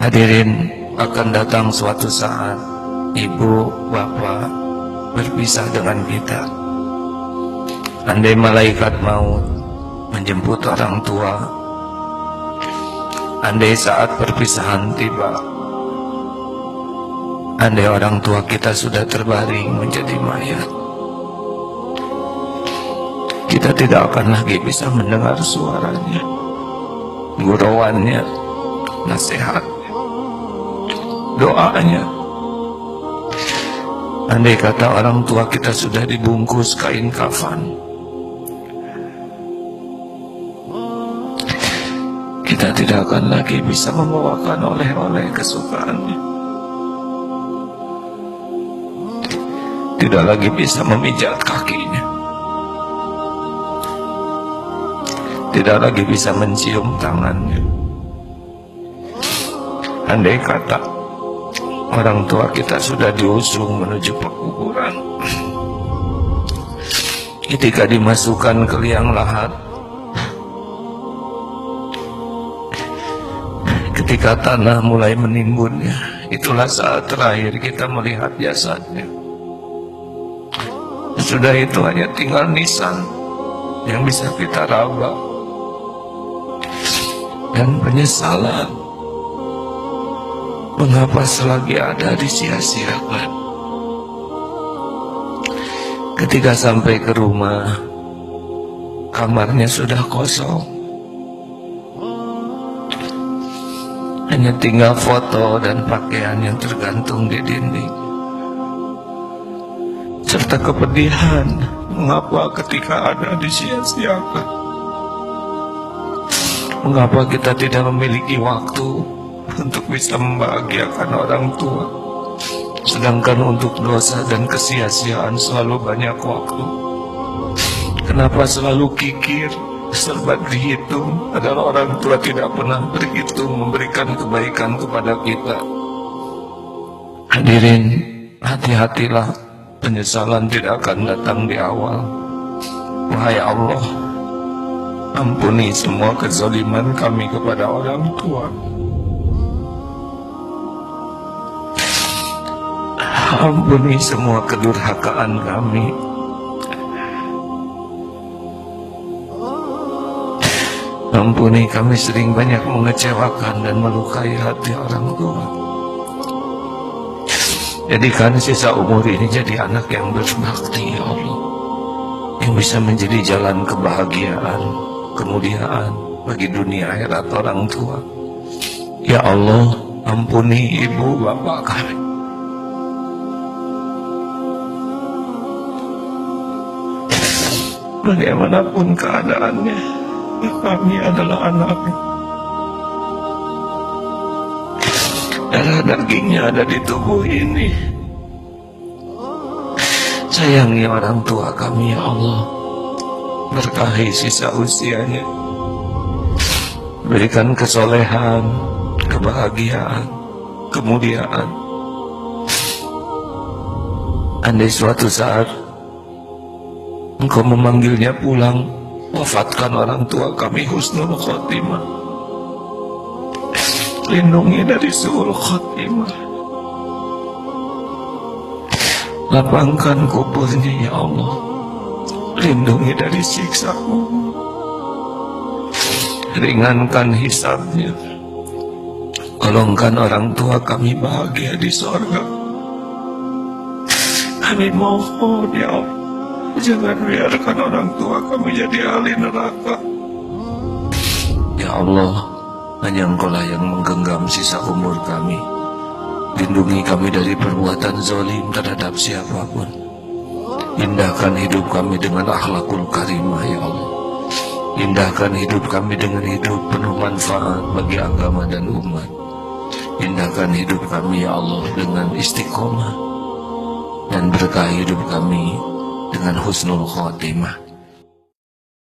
Hadirin, akan datang suatu saat ibu, bapak berpisah dengan kita. Andai malaikat maut menjemput orang tua, andai saat perpisahan tiba, andai orang tua kita sudah terbaring menjadi mayat, kita tidak akan lagi bisa mendengar suaranya, gurauannya, nasihatnya, doanya. Andai kata orang tua kita sudah dibungkus kain kafan, kita tidak akan lagi bisa membawakan oleh-oleh kesukaannya, tidak lagi bisa memijat kakinya, tidak lagi bisa mencium tangannya. Andai kata orang tua kita sudah diusung menuju pekuburan, ketika dimasukkan ke liang lahat, ketika tanah mulai menimbunnya, itulah saat terakhir kita melihat jasadnya. Sudah itu hanya tinggal nisan yang bisa kita raba dan penyesalan. Mengapa selagi ada disia-siakan? Ketika sampai ke rumah, kamarnya sudah kosong, hanya tinggal foto dan pakaian yang tergantung di dinding, serta kepedihan. Mengapa ketika ada disia-siakan? Mengapa kita tidak memiliki waktu untuk bisa membahagiakan orang tua, sedangkan untuk dosa dan kesia-siaan selalu banyak waktu? Kenapa selalu kikir, serba dihitung, padahal orang tua tidak pernah berhitung memberikan kebaikan kepada kita? Hadirin, hati-hatilah, penyesalan tidak akan datang di awal. Wahai Allah, ampuni semua kezaliman kami kepada orang tua. Ampuni semua kedurhakaan kami. Ampuni kami sering banyak mengecewakan dan melukai hati orang tua. Jadikan sisa umur ini jadi anak yang berbakti, ya Allah, yang bisa menjadi jalan kebahagiaan, kemuliaan bagi dunia akhirat orang tua. Ya Allah, ampuni ibu bapak kami. Bagaimanapun keadaannya, kami adalah anaknya. Darah dagingnya ada di tubuh ini. Sayangi orang tua kami, ya Allah. Berkahi sisa usianya. Berikan kesolehan, kebahagiaan, kemuliaan. Andai suatu saat Engkau memanggilnya pulang, wafatkan orang tua kami husnul khotimah. Lindungi dari su'ul khotimah. Lapangkan kuburnya, ya Allah. Lindungi dari siksa-Mu. Ringankan hisabnya. Golongkan orang tua kami bahagia di sorga. Kami mohon, ya Allah, jangan biarkan orang tua kami jadi ahli neraka. Ya Allah, hanya Engkau-lah yang menggenggam sisa umur kami. Lindungi kami dari perbuatan zalim terhadap siapapun. Indahkan hidup kami dengan akhlakul karimah, ya Allah. Indahkan hidup kami dengan hidup penuh manfaat bagi agama dan umat. Indahkan hidup kami, ya Allah, dengan istiqomah, dan berkahi hidup kami dengan husnul khotimah.